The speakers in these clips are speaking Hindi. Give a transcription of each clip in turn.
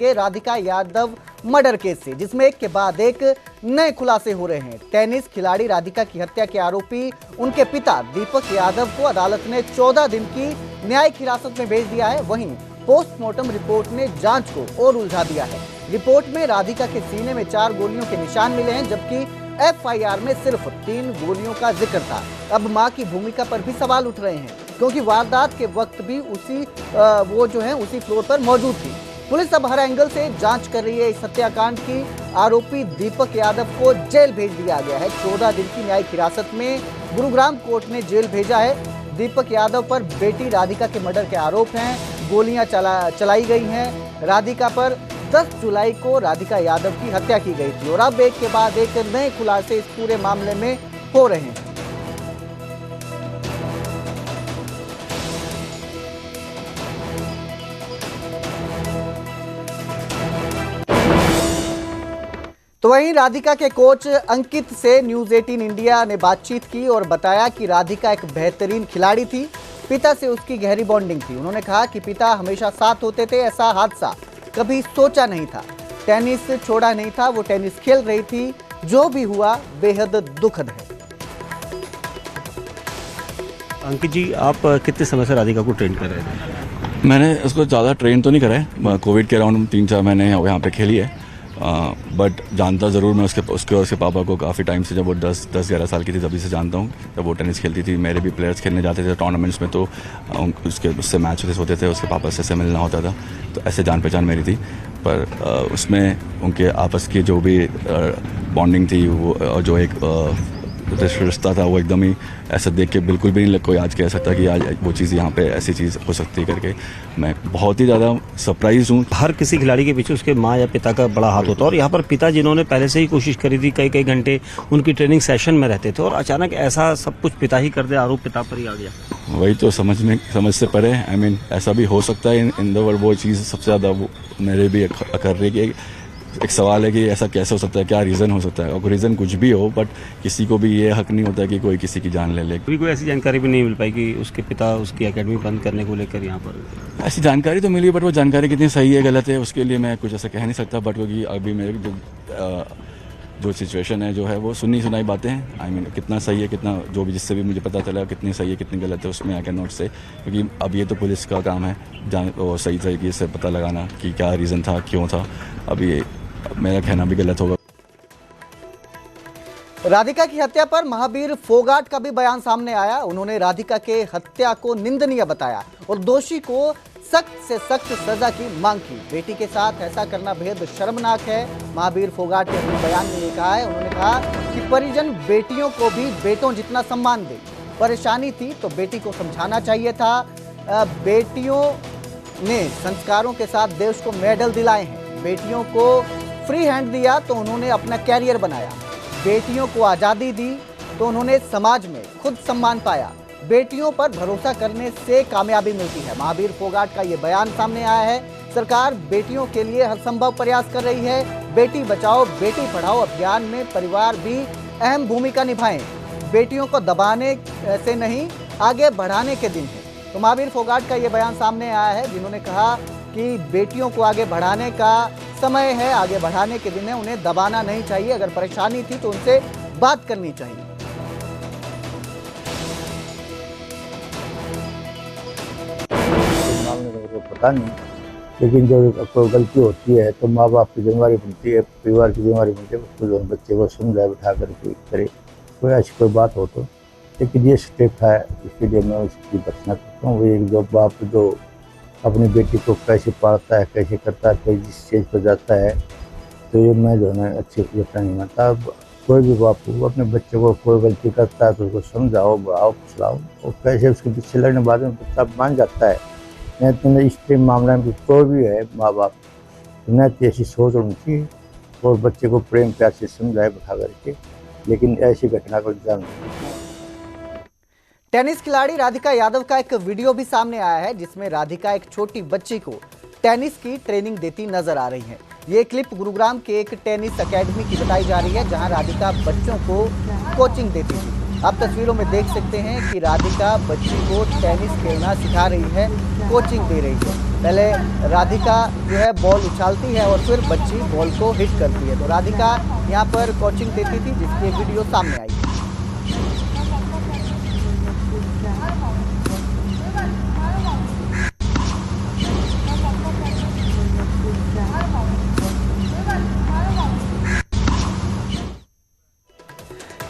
के राधिका यादव मर्डर केस से, जिसमें एक के बाद एक नए खुलासे हो रहे हैं। टेनिस खिलाड़ी राधिका की हत्या के आरोपी उनके पिता दीपक यादव को अदालत ने 14 दिन की न्यायिक हिरासत में भेज दिया है। वहीं पोस्टमार्टम रिपोर्ट ने जांच को और उलझा दिया है। रिपोर्ट में राधिका के सीने में 4 गोलियों के निशान मिले हैं, जबकि एफआईआर में सिर्फ 3 गोलियों का जिक्र था। अब मां की भूमिका पर भी सवाल उठ रहे हैं, क्योंकि वारदात के वक्त भी उसी फ्लोर पर मौजूद थी। पुलिस अब हर एंगल से जांच कर रही है इस हत्याकांड की। आरोपी दीपक यादव को जेल भेज दिया गया है। 14 दिन की न्यायिक हिरासत में गुरुग्राम कोर्ट ने जेल भेजा है। दीपक यादव पर बेटी राधिका के मर्डर के आरोप हैं। गोलियां चलाई गई हैं। राधिका पर 10 जुलाई को राधिका यादव की हत्या की गई थी और अब एक के बाद एक नए खुलासे इस पूरे मामले में हो रहे हैं। तो वहीं राधिका के कोच अंकित से न्यूज़ 18 इंडिया ने बातचीत की और बताया कि राधिका एक बेहतरीन खिलाड़ी थी। पिता से उसकी गहरी बॉन्डिंग थी। उन्होंने कहा कि पिता हमेशा साथ होते थे, ऐसा हादसा कभी सोचा नहीं था। टेनिस छोड़ा नहीं था, वो टेनिस खेल रही थी। जो भी हुआ बेहद दुखद है। अंकित जी, आप कितने समय से राधिका को ट्रेन कर रहे थे? मैंने उसको ज़्यादा ट्रेन तो नहीं करा है। कोविड के अराउंड 3-4 महीने यहाँ पे खेली है। बट जानता ज़रूर मैं उसके और उसके पापा को काफ़ी टाइम से। जब वो 10-11 साल की थी तभी से जानता हूँ। जब वो टेनिस खेलती थी, मेरे भी प्लेयर्स खेलने जाते थे टूर्नामेंट्स में, तो उससे मैच होते थे, उसके पापा से मिलना होता था, तो ऐसे जान पहचान मेरी थी। पर उसमें उनके आपस की जो भी बॉन्डिंग थी, वो जो एक रिश्ता था, वो एकदम ही ऐसा देख के बिल्कुल भी नहीं कोई आज कह सकता कि आज वो चीज़ यहाँ पे ऐसी चीज़ हो सकती है करके। मैं बहुत ही ज़्यादा सरप्राइज हूँ। हर किसी खिलाड़ी के पीछे उसके माँ या पिता का बड़ा हाथ होता है, और यहाँ पर पिता जिन्होंने पहले से ही कोशिश करी थी, कई घंटे उनकी ट्रेनिंग सेशन में रहते थे, और अचानक ऐसा सब कुछ पिता ही कर दे, आरोप पिता पर ही आ गया। वही तो समझ से परे। आई मीन ऐसा भी हो सकता है इन द वर्ल्ड। वो चीज़ सबसे ज़्यादा वो मेरे भी कर रही है कि एक सवाल है कि ऐसा कैसे हो सकता है, क्या रीज़न हो सकता है। और रीज़न कुछ भी हो, बट किसी को भी ये हक नहीं होता कि कोई किसी की जान ले ले। कोई ऐसी जानकारी भी नहीं मिल पाई कि उसके पिता उसकी एकेडमी बंद करने को लेकर यहाँ पर? ऐसी जानकारी तो मिली, बट वो जानकारी कितनी सही है गलत है उसके लिए मैं कुछ ऐसा कह नहीं सकता। बट क्योंकि अभी मेरे जो सिचुएशन है, जो है वो सुनाई बातें हैं। आई मीन कितना सही है, कितना जो भी जिससे भी मुझे पता चला कितनी सही है कितनी गलत है, उसमें आई कैन नॉट से, क्योंकि अब ये तो पुलिस का काम है सही तरीके से पता लगाना कि क्या रीज़न था, क्यों था। अभी मेरा कहना भी गलत होगा। राधिका की हत्या पर महावीर फोगाट का भी बयान सामने आया। उन्होंने राधिका के हत्या को निंदनीय बताया और दोषी को सख्त से सख्त सजा की मांग की। बेटी के साथ ऐसा करना बेहद शर्मनाक है। महावीर फोगाट ने अपने बयान में ये कहा है। उन्होंने कहा कि परिजन बेटियों को भी बेटों जितना सम्मान दे। परेशानी थी तो बेटी को समझाना चाहिए था। बेटियों ने संस्कारों के साथ देश को मेडल दिलाए हैं। बेटियों को फ्री हैंड दिया तो उन्होंने अपना कैरियर बनाया। बेटियों को आज़ादी दी तो उन्होंने समाज में खुद सम्मान पाया। बेटियों पर भरोसा करने से कामयाबी मिलती है। महावीर फोगाट का ये बयान सामने आया है। सरकार बेटियों के लिए हर संभव प्रयास कर रही है। बेटी बचाओ बेटी पढ़ाओ अभियान में परिवार भी अहम भूमिका निभाएं। बेटियों को दबाने से नहीं, आगे बढ़ाने के दिन है। तो महावीर फोगाट का ये बयान सामने आया है, जिन्होंने कहा कि बेटियों को आगे बढ़ाने का समय है, आगे बढ़ाने के दिन है, उन्हें दबाना नहीं चाहिए। अगर परेशानी थी तो उनसे बात करनी चाहिए। पता नहीं, लेकिन जब कोई गलती होती है तो माँ बाप की जिम्मेदारी बनती है, परिवार की जिम्मेदारी बनती है, उसको जो बच्चे को समझाए बिठा करके करे। कोई ऐसी कोई बात हो तो, लेकिन ये स्टेप है, इसके लिए मैं उसकी भर्त्सना करता हूँ। वो एक जो बाप जो अपनी बेटी को कैसे पालता है, कैसे करता है, कैसे जिस स्टेज पर जाता है, तो ये मैं जो है अच्छी व्यक्ति नहीं मानता। कोई भी बाप को अपने बच्चे को कोई गलती करता है तो उसको समझाओ, बढ़ाओ, फुसलाओ, और कैसे उसके पीछे लगने बाद में बच्चा मान जाता है। मैं तुम्हें इस मामले में कोई भी है माँ बाप, मैं तो ऐसी सोच होनी चाहिए और बच्चे को प्रेम प्यार से समझाए बैठा करके, लेकिन ऐसी घटना को जान। टेनिस खिलाड़ी राधिका यादव का एक वीडियो भी सामने आया है, जिसमें राधिका एक छोटी बच्ची को टेनिस की ट्रेनिंग देती नजर आ रही है। ये क्लिप गुरुग्राम के एक टेनिस एकेडमी की बताई जा रही है, जहां राधिका बच्चों को कोचिंग देती थी। आप तस्वीरों में देख सकते हैं कि राधिका बच्ची को टेनिस खेलना सिखा रही है, कोचिंग दे रही है। पहले राधिका जो है बॉल उछालती है और फिर बच्ची बॉल को हिट करती है। तो राधिका यहाँ पर कोचिंग देती थी, जिसकी एक वीडियो सामने आई है।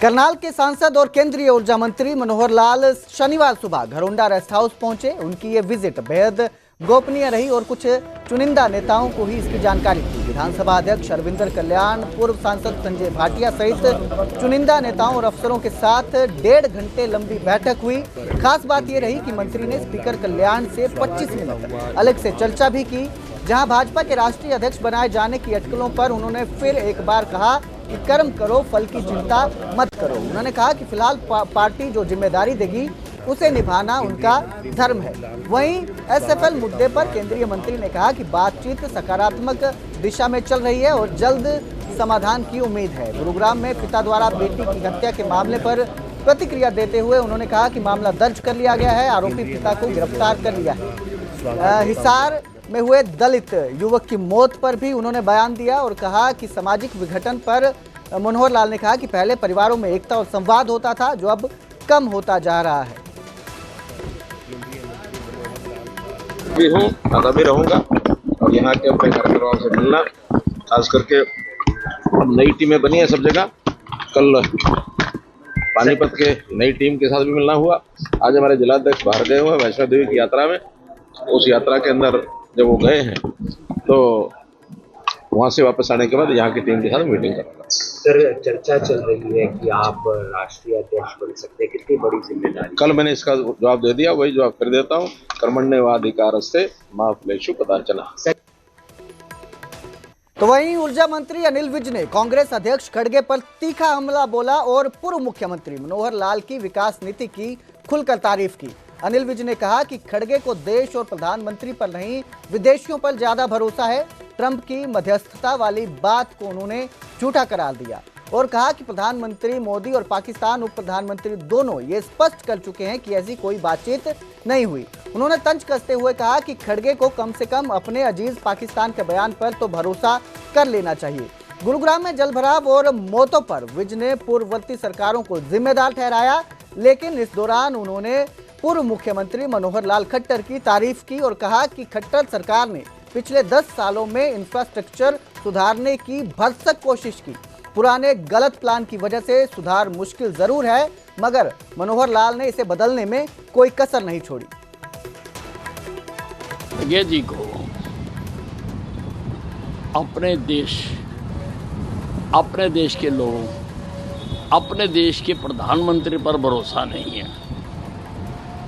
करनाल के सांसद और केंद्रीय ऊर्जा मंत्री मनोहर लाल शनिवार सुबह घरोंडा रेस्ट हाउस पहुंचे। उनकी ये विजिट बेहद गोपनीय रही और कुछ चुनिंदा नेताओं को ही इसकी जानकारी थी। विधानसभा अध्यक्ष अरविंदर कल्याण, पूर्व सांसद संजय भाटिया सहित चुनिंदा नेताओं और अफसरों के साथ 1.5 घंटे लंबी बैठक हुई। खास बात यह रही कि मंत्री ने स्पीकर कल्याण से 25 मिनट अलग से चर्चा भी की, जहां भाजपा के राष्ट्रीय अध्यक्ष बनाए जाने की अटकलों पर उन्होंने फिर एक बार कहा कि कर्म करो, फल की चिंता मत करो। उन्होंने कहा कि फिलहाल पार्टी जो जिम्मेदारी देगी उसे निभाना उनका धर्म है। वहीं एसएफएल मुद्दे पर केंद्रीय मंत्री ने कहा कि बातचीत सकारात्मक दिशा में चल रही है और जल्द समाधान की उम्मीद है। गुरुग्राम में पिता द्वारा बेटी की हत्या के मामले पर प्रतिक्रिया देते हुए उन्होंने कहा कि मामला दर्ज कर लिया गया है, आरोपी पिता को गिरफ्तार कर लिया है। हिसार में हुए दलित युवक की मौत पर भी उन्होंने बयान दिया और कहा कि सामाजिक विघटन पर मनोहर लाल ने कहा कि पहले परिवारों में एकता और संवाद होता था, जो अब कम होता जा रहा है। भी हूँ, आता भी रहूंगा और यहाँ के अपने कार्यकर्ताओं से मिलना, खास करके अब नई टीमें बनी है सब जगह। कल पानीपत के नई टीम के साथ भी मिलना हुआ। आज हमारे जिलाध्यक्ष बाहर गए हुए वैष्णो देवी की यात्रा में। उस यात्रा के अंदर जब वो गए हैं तो वहां से वापस आने के बाद यहाँ की टीम के साथ मीटिंग करूंगा। सर, चर्चा चल रही है कि आप राष्ट्रीय अध्यक्ष बन सकते हैं, कितनी बड़ी जिम्मेदारी? कल मैंने इसका जवाब दे दिया, वही जवाब कर देता हूँ। कर्मण्येवाधिकारस्ते मा फलेषु कदाचन। तो वहीं ऊर्जा मंत्री अनिल विज ने कांग्रेस अध्यक्ष खड़गे पर तीखा हमला बोला और पूर्व मुख्यमंत्री मनोहर लाल की विकास नीति की खुलकर तारीफ की। अनिल विज ने कहा कि खड़गे को देश और प्रधानमंत्री पर नहीं, विदेशियों पर ज्यादा भरोसा है। ट्रंप की मध्यस्थता वाली बात को उन्होंने झूठा करार दिया और कहा कि प्रधानमंत्री मोदी और पाकिस्तान उप प्रधानमंत्री दोनों ये स्पष्ट कर चुके हैं कि ऐसी कोई बातचीत नहीं हुई। उन्होंने तंज कसते हुए कहा कि खड़गे को कम से कम अपने अजीज पाकिस्तान के बयान पर तो भरोसा कर लेना चाहिए। गुरुग्राम में जलभराव और मौतों पर विज ने पूर्ववर्ती सरकारों को जिम्मेदार ठहराया, लेकिन इस दौरान उन्होंने पूर्व मुख्यमंत्री मनोहर लाल खट्टर की तारीफ की और कहा कि खट्टर सरकार ने पिछले 10 सालों में इंफ्रास्ट्रक्चर सुधारने की भरसक कोशिश की। पुराने गलत प्लान की वजह से सुधार मुश्किल जरूर है, मगर मनोहर लाल ने इसे बदलने में कोई कसर नहीं छोड़ी। ये जी को अपने देश के लोगों, अपने देश के प्रधानमंत्री पर भरोसा नहीं है।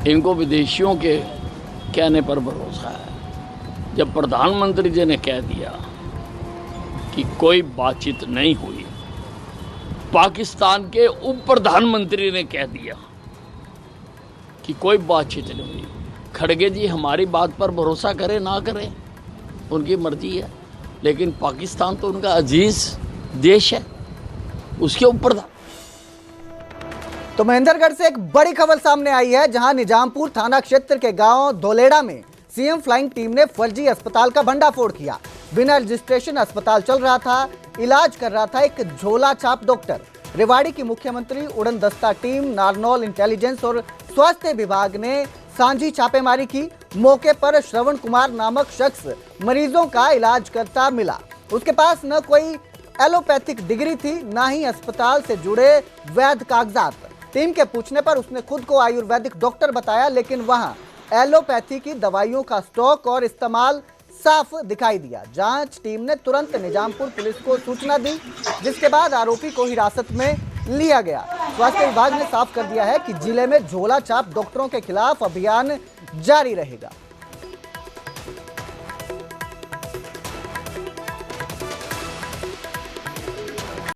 इनको विदेशियों के कहने पर भरोसा है। जब प्रधानमंत्री जी ने कह दिया कि कोई बातचीत नहीं हुई, पाकिस्तान के उप प्रधानमंत्री ने कह दिया कि कोई बातचीत नहीं हुई। खड़गे जी हमारी बात पर भरोसा करें ना करें उनकी मर्जी है, लेकिन पाकिस्तान तो उनका अजीज देश है, उसके ऊपर था। तो महेंद्रगढ़ से एक बड़ी खबर सामने आई है, जहां निजामपुर थाना क्षेत्र के गांव धोलेड़ा में सीएम फ्लाइंग टीम ने फर्जी अस्पताल का भंडाफोड़ किया। बिना रजिस्ट्रेशन अस्पताल चल रहा था, इलाज कर रहा था एक झोला छाप डॉक्टर। रेवाड़ी की मुख्यमंत्री उड़न दस्ता टीम, नारनौल इंटेलिजेंस और स्वास्थ्य विभाग ने सांझी छापेमारी की। मौके पर श्रवण कुमार नामक शख्स मरीजों का इलाज करता मिला। उसके पास न कोई एलोपैथिक डिग्री थी, न ही अस्पताल से जुड़े वैध कागजात। टीम के पूछने पर उसने खुद को आयुर्वेदिक डॉक्टर बताया, लेकिन वहां एलोपैथी की दवाइयों का स्टॉक और इस्तेमाल साफ दिखाई दिया। जांच टीम ने तुरंत निजामपुर पुलिस को सूचना दी, जिसके बाद आरोपी को हिरासत में लिया गया। स्वास्थ्य विभाग ने साफ कर दिया है कि जिले में झोला छाप डॉक्टरों के खिलाफ अभियान जारी रहेगा।